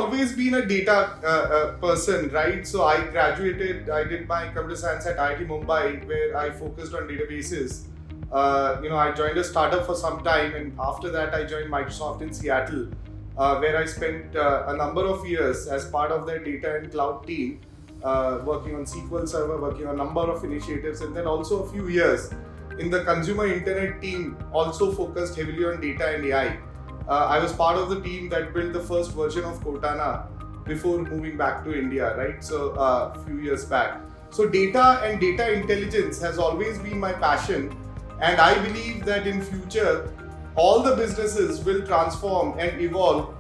always been a data person, right? So I did my computer science at IIT Mumbai, where I focused on databases. I joined a startup for some time, and after that I joined Microsoft in Seattle, where I spent a number of years as part of their data and cloud team, working on SQL Server, working on a number of initiatives, and then also a few years in the consumer internet team, also focused heavily on data and AI. I was part of the team that built the first version of Cortana before moving back to India, right? So a few years back. So data and data intelligence has always been my passion, and I believe that in future, all the businesses will transform and evolve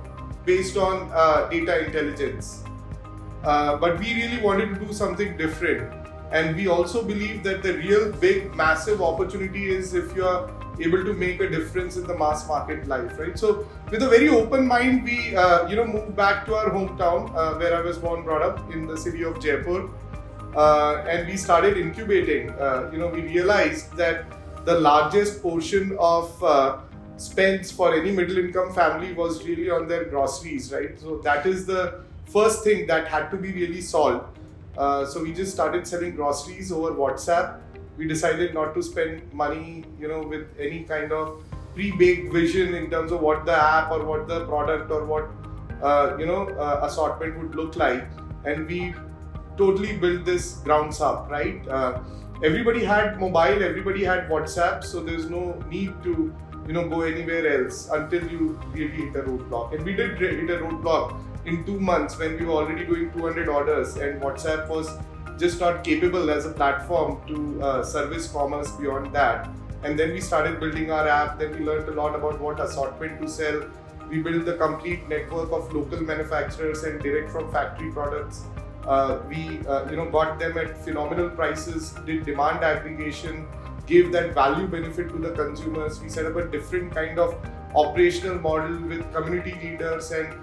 based on data intelligence. But we really wanted to do something different. And we also believe that the real big, massive opportunity is if you are able to make a difference in the mass market life, right? So with a very open mind, we moved back to our hometown where I was born, brought up in the city of Jaipur. And we started incubating. We realized that the largest portion of spends for any middle income family was really on their groceries, right? So that is the first thing that had to be really solved. So we just started selling groceries over WhatsApp. We decided not to spend money, with any kind of pre-baked vision in terms of what the app or what the product or what, assortment would look like. And we totally built this grounds up, right? Everybody had mobile, everybody had WhatsApp, so there's no need to, go anywhere else until you really hit a roadblock. And we did hit a roadblock in 2 months when we were already doing 200 orders, and WhatsApp was just not capable as a platform to service commerce beyond that. And then we started building our app. Then we learned a lot about what assortment to sell. We built the complete network of local manufacturers and direct from factory products. We got them at phenomenal prices, did demand aggregation, gave that value benefit to the consumers. We set up a different kind of operational model with community leaders and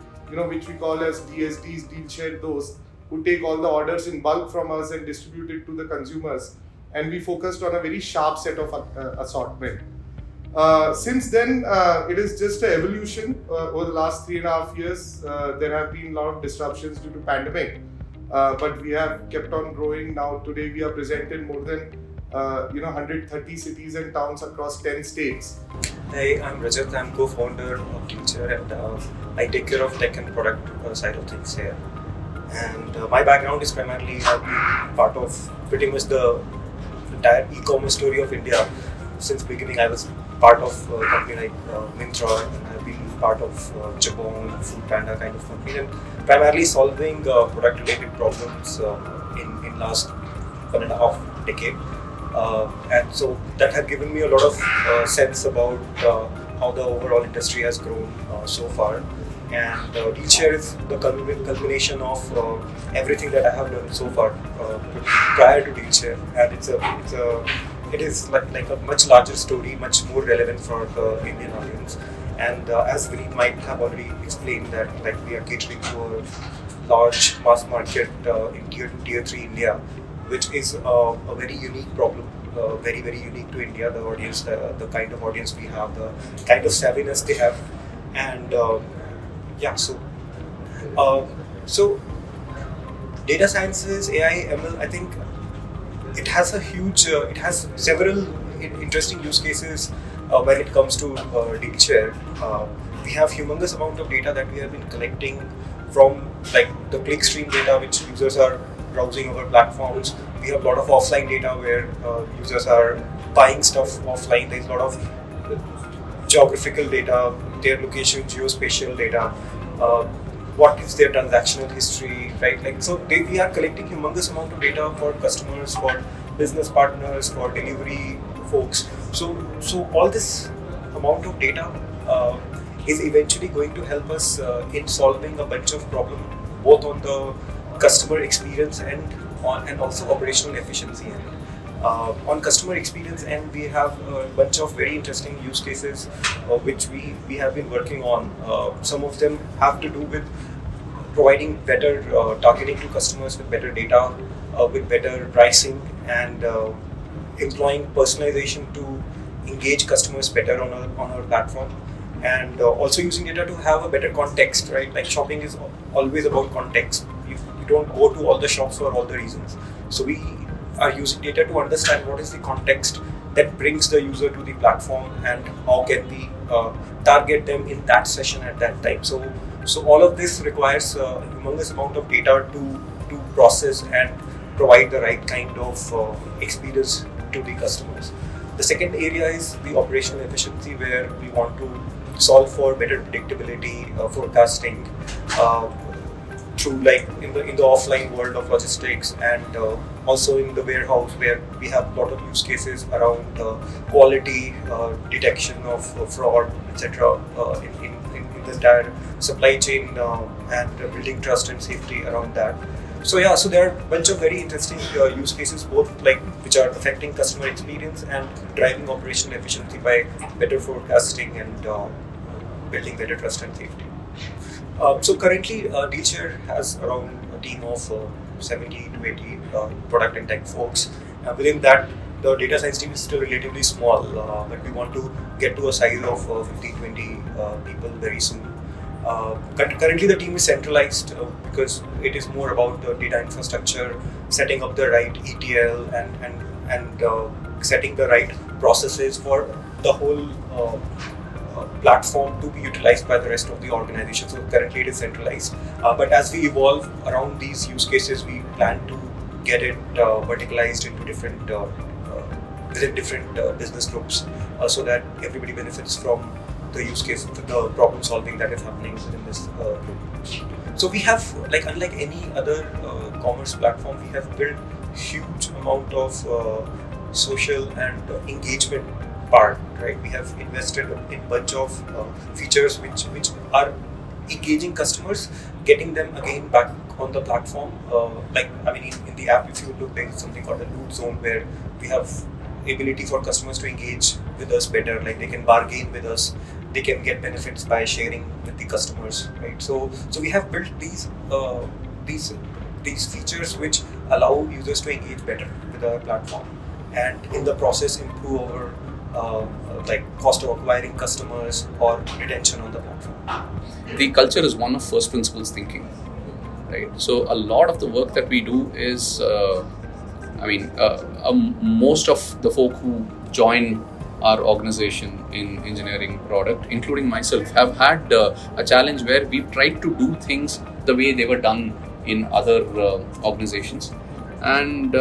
which we call as DSDs, DealShare, those who take all the orders in bulk from us and distribute it to the consumers. And we focused on a very sharp set of assortment. Since then, it is just an evolution. Over the last 3.5 years, there have been a lot of disruptions due to pandemic. But we have kept on growing. Now today we are present in more than 130 cities and towns across 10 states. Hi, I'm Rajat. I'm co-founder of DealShare, and I take care of tech and product side of things here. And my background is primarily I've been part of pretty much the entire e-commerce story of India. Since beginning, I was part of a company like Myntra, and I've been part of Jabong, Foodpanda kind of company, and primarily solving product-related problems in last 1.5 decade. And so that had given me a lot of sense about how the overall industry has grown so far. And DealShare is the culmination of everything that I have done so far prior to DealShare, and it is like a much larger story, much more relevant for the Indian audience. And as Vineet might have already explained, that we are catering to a large mass market in tier 2, tier 3 India, which is a very unique problem, very, very unique to India, the audience, the kind of audience we have, the kind of savviness they have. And so data sciences, AI, ML, I think it has it has several interesting use cases when it comes to DealShare. We have humongous amount of data that we have been collecting from the clickstream data which users are browsing our platforms. We have a lot of offline data where users are buying stuff offline. There's a lot of geographical data, their location, geospatial data, what is their transactional history, right? So we are collecting humongous amount of data for customers, for business partners, for delivery folks. So all this amount of data is eventually going to help us in solving a bunch of problems, both on the customer experience and also operational efficiency end. On customer experience end, we have a bunch of very interesting use cases which we have been working on. Some of them have to do with providing better targeting to customers with better data, with better pricing, and employing personalization to engage customers better on our platform. and also using data to have a better context, right? Like shopping is always about context. You don't go to all the shops for all the reasons. So we are using data to understand what is the context that brings the user to the platform and how can we target them in that session at that time. So all of this requires a humongous amount of data to process and provide the right kind of experience to the customers. The second area is the operational efficiency, where we want to solve for better predictability, forecasting, through like in the offline world of logistics, and also in the warehouse, where we have a lot of use cases around quality, detection of fraud, etc. In the entire supply chain, and building trust and safety around that. So there are a bunch of very interesting use cases, both like which are affecting customer experience and driving operational efficiency by better forecasting and building better trust and safety. So currently, DealShare has around a team of 70 to 80 product and tech folks. Within that, the data science team is still relatively small, but we want to get to a size of 15-20 people very soon. Currently, the team is centralized because it is more about the data infrastructure, setting up the right ETL, and setting the right processes for the whole platform to be utilized by the rest of the organization. So currently it is centralized, but as we evolve around these use cases, we plan to get it verticalized into different within different business groups, so that everybody benefits from the use case, the problem solving that is happening within this group. So we have, like, unlike any other commerce platform, we have built huge amount of social and engagement part, right? We have invested in bunch of features which are engaging customers, getting them again back on the platform. In the app, if you look, there is something called a loot zone, where we have ability for customers to engage with us better. Like they can bargain with us, they can get benefits by sharing with the customers, right? So we have built these features which allow users to engage better with our platform, and in the process improve our cost of acquiring customers or retention on the platform. The culture is one of first principles thinking, right? So a lot of the work that we do is, most of the folk who join our organization in engineering product, including myself, have had a challenge where we've tried to do things the way they were done in other organizations, and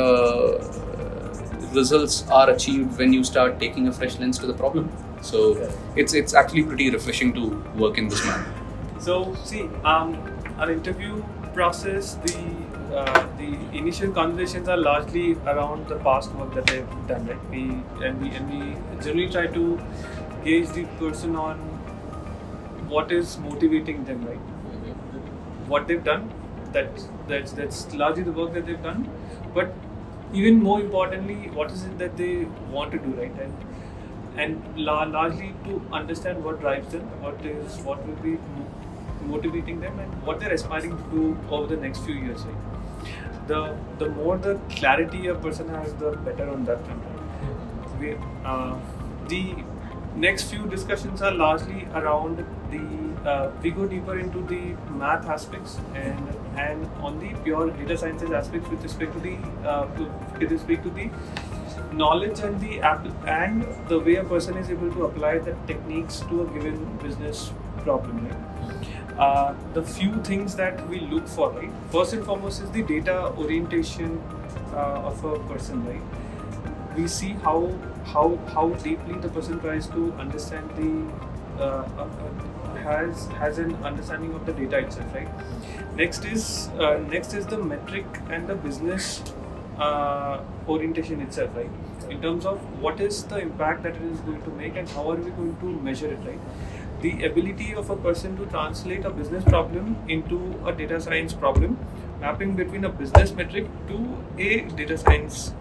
results are achieved when you start taking a fresh lens to the problem. So it's actually pretty refreshing to work in this manner. So see, our interview process, the initial conversations are largely around the past work that they've done, right? We generally try to gauge the person on what is motivating them, right? What they've done, that's largely the work that they've done, but even more importantly, what is it that they want to do, right? And largely to understand what drives them, what will be motivating them, and what they're aspiring to do over the next few years, right? The more the clarity a person has, the better on that front, right? The next few discussions are largely around we go deeper into the math aspects and on the pure data sciences aspects with respect to the knowledge and the way a person is able to apply the techniques to a given business problem, right? The few things that we look for, right? First and foremost is the data orientation of a person, right? We see how deeply the person tries to understand has an understanding of the data itself, right? Next is the metric and the business orientation itself, right? In terms of what is the impact that it is going to make and how are we going to measure it, right? The ability of a person to translate a business problem into a data science problem, mapping between a business metric to a data science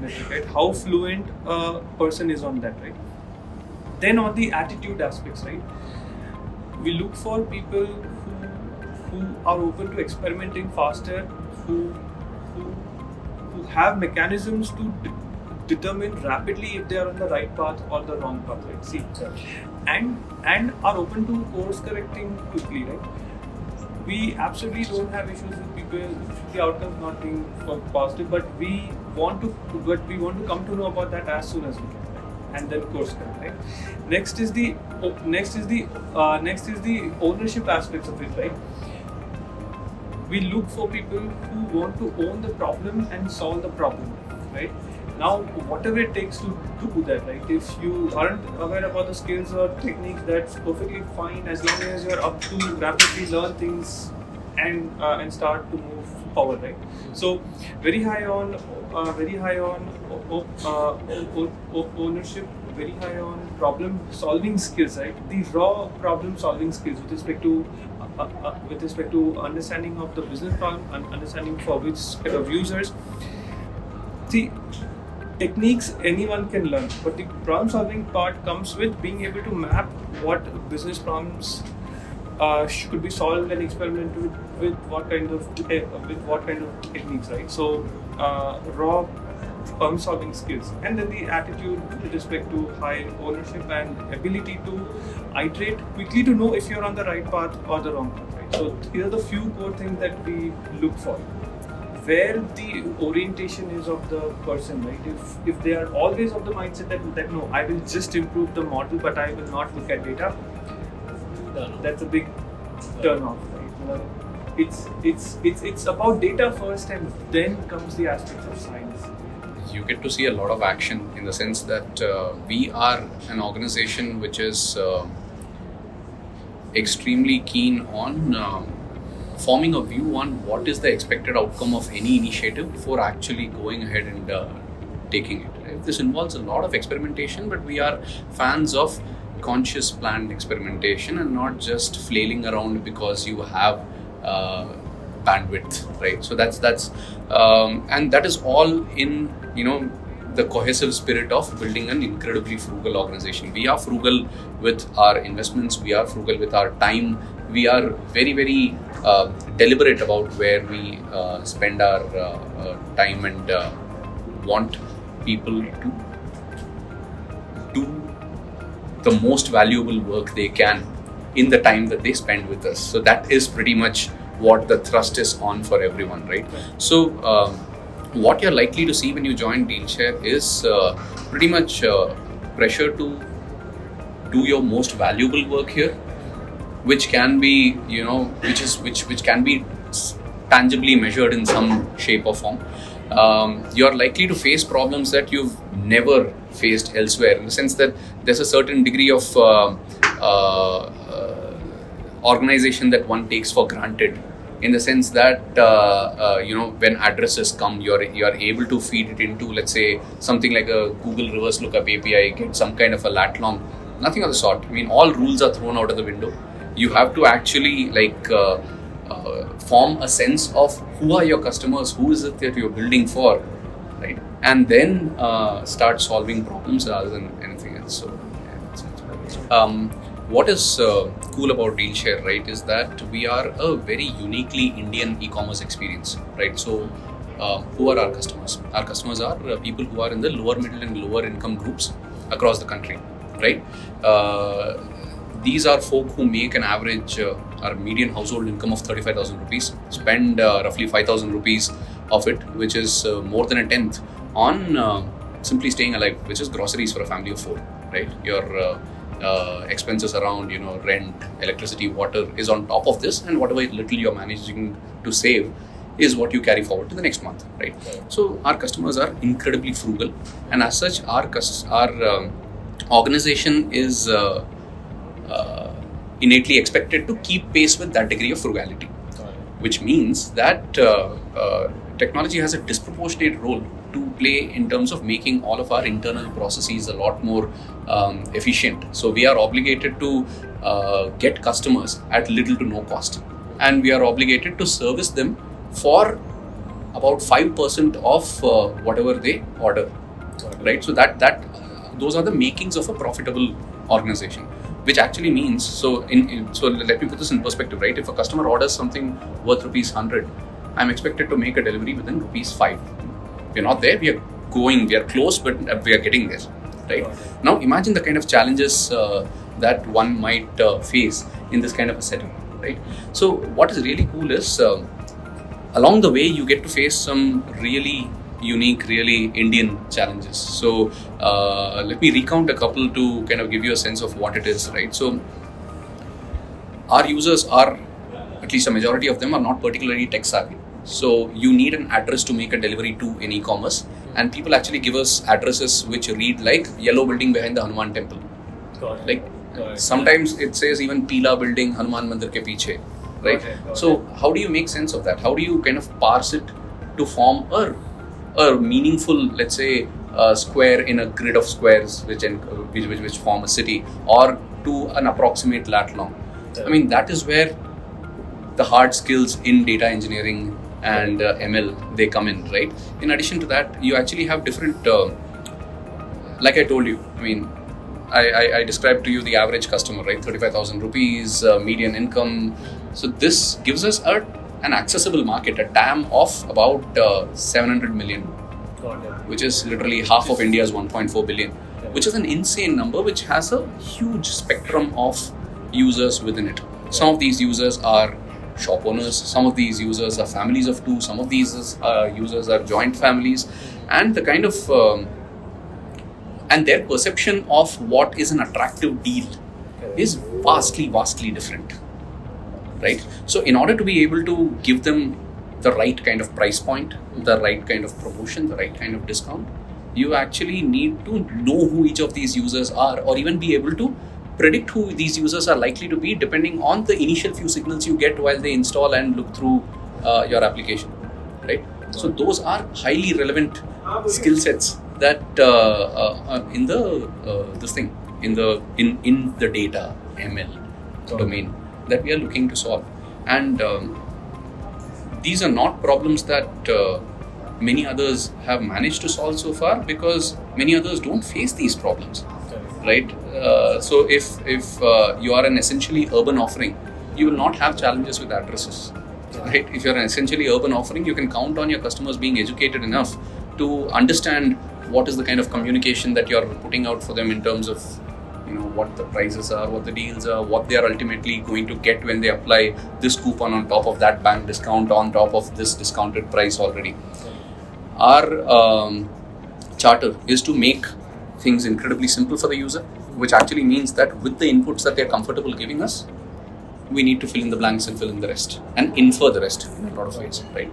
metric, right? How fluent a person is on that, right? Then on the attitude aspects, right? We look for people who are open to experimenting faster, who have mechanisms determine rapidly if they are on the right path or the wrong path, right? See, and are open to course correcting quickly, right? We absolutely don't have issues with people, the outcomes not being positive, but we want to come to know about that as soon as we can, right? And then course correct, right? Next is the ownership aspects of it, right? We look for people who want to own the problem and solve the problem, right? Now, whatever it takes to do that, right? If you aren't aware about the skills or techniques, that's perfectly fine as long as you're up to rapidly learn things and start to move forward, right? So, very high on ownership, very high on problem solving skills, right? The raw problem solving skills with respect to understanding of the business problem and understanding for which kind of users. See, techniques anyone can learn, but the problem solving part comes with being able to map what business problems could be solved and experimented with what kind of techniques, right? So raw problem solving skills, and then the attitude with respect to high ownership and ability to iterate quickly to know if you're on the right path or the wrong path, right? So here are the few core things that we look for. Where the orientation is of the person, right? If they are always of the mindset that no, I will just improve the model, but I will not look at data, that's a big turn off, right? It's about data first, and then comes the aspects of science. You get to see a lot of action in the sense that we are an organization which is extremely keen on forming a view on what is the expected outcome of any initiative before actually going ahead and taking it. Right? This involves a lot of experimentation, but we are fans of conscious planned experimentation and not just flailing around because you have bandwidth, right? So that's and that is all in the cohesive spirit of building an incredibly frugal organization. We are frugal with our investments, we are frugal with our time, we are very, very deliberate about where we spend our time and want people to do the most valuable work they can in the time that they spend with us. So that is pretty much what the thrust is on for everyone, right? So what you're likely to see when you join DealShare is pretty much pressure to do your most valuable work here, which can be, which can be tangibly measured in some shape or form. You're likely to face problems that you've never faced elsewhere, in the sense that there's a certain degree of organization that one takes for granted, in the sense that when addresses come, you're able to feed it into, let's say, something like a Google reverse lookup API, get some kind of a lat long. Nothing of the sort. I mean, all rules are thrown out of the window. You have to actually form a sense of who are your customers, who is it that you're building for, right? And then start solving problems rather than anything else. So, what is cool about DealShare, right, is that we are a very uniquely Indian e-commerce experience, right? So, who are our customers? Our customers are people who are in the lower middle and lower income groups across the country, right? These are folk who make an average, our median household income of 35,000 rupees, spend roughly 5,000 rupees of it, which is more than a tenth, on simply staying alive, which is groceries for a family of 4, right? Your expenses around, rent, electricity, water is on top of this, and whatever little you're managing to save is what you carry forward to the next month, right? So our customers are incredibly frugal, and as such, our organization is innately expected to keep pace with that degree of frugality, which means that technology has a disproportionate role to play in terms of making all of our internal processes a lot more efficient. So we are obligated to get customers at little to no cost, and we are obligated to service them for about 5% of whatever they order, right? So that those are the makings of a profitable organization, which actually means, so let me put this in perspective, right? If a customer orders something worth rupees 100, I'm expected to make a delivery within rupees 5. If we're not there, we are going, we are close, but we are getting there, right? Now imagine the kind of challenges that one might face in this kind of a setting, right? So what is really cool is along the way you get to face some really unique, really Indian challenges. So let me recount a couple to kind of give you a sense of what it is, right? So our users are, at least a majority of them, are not particularly tech savvy. So you need an address to make a delivery to an e-commerce, and people actually give us addresses which read like yellow building behind the Hanuman temple. Like sometimes it says even Pila building Hanuman Mandir ke piche, right? So how do you make sense of that? How do you kind of parse it to form a meaningful, let's say, square in a grid of squares which form a city, or to an approximate lat long? I mean, that is where the hard skills in data engineering and ML, they come in, right? In addition to that, you actually have different, like I told you, I mean, I described to you the average customer, right? 35,000 rupees, median income. So this gives us an accessible market, a TAM of about 700 million, which is literally half of India's 1.4 billion, which is an insane number, which has a huge spectrum of users within it. Some of these users are shop owners, some of these users are families of two, some of these users are joint families, and the kind of and their perception of what is an attractive deal is vastly different, right? So in order to be able to give them the right kind of price point, the right kind of promotion, the right kind of discount, you actually need to know who each of these users are, or even be able to predict who these users are likely to be depending on the initial few signals you get while they install and look through your application, right? So those are highly relevant skill sets that in the data ML domain that we are looking to solve, and these are not problems that many others have managed to solve so far, because many others don't face these problems, right? So if you are an essentially urban offering, you will not have challenges with addresses, right? If you're an essentially urban offering, you can count on your customers being educated enough to understand what is the kind of communication that you're putting out for them in terms of, you know, what the prices are, what the deals are, what they are ultimately going to get when they apply this coupon on top of that bank discount on top of this discounted price already. Our charter is to make things incredibly simple for the user, which actually means that with the inputs that they're comfortable giving us, we need to fill in the blanks and fill in the rest and infer the rest in a lot of ways, right?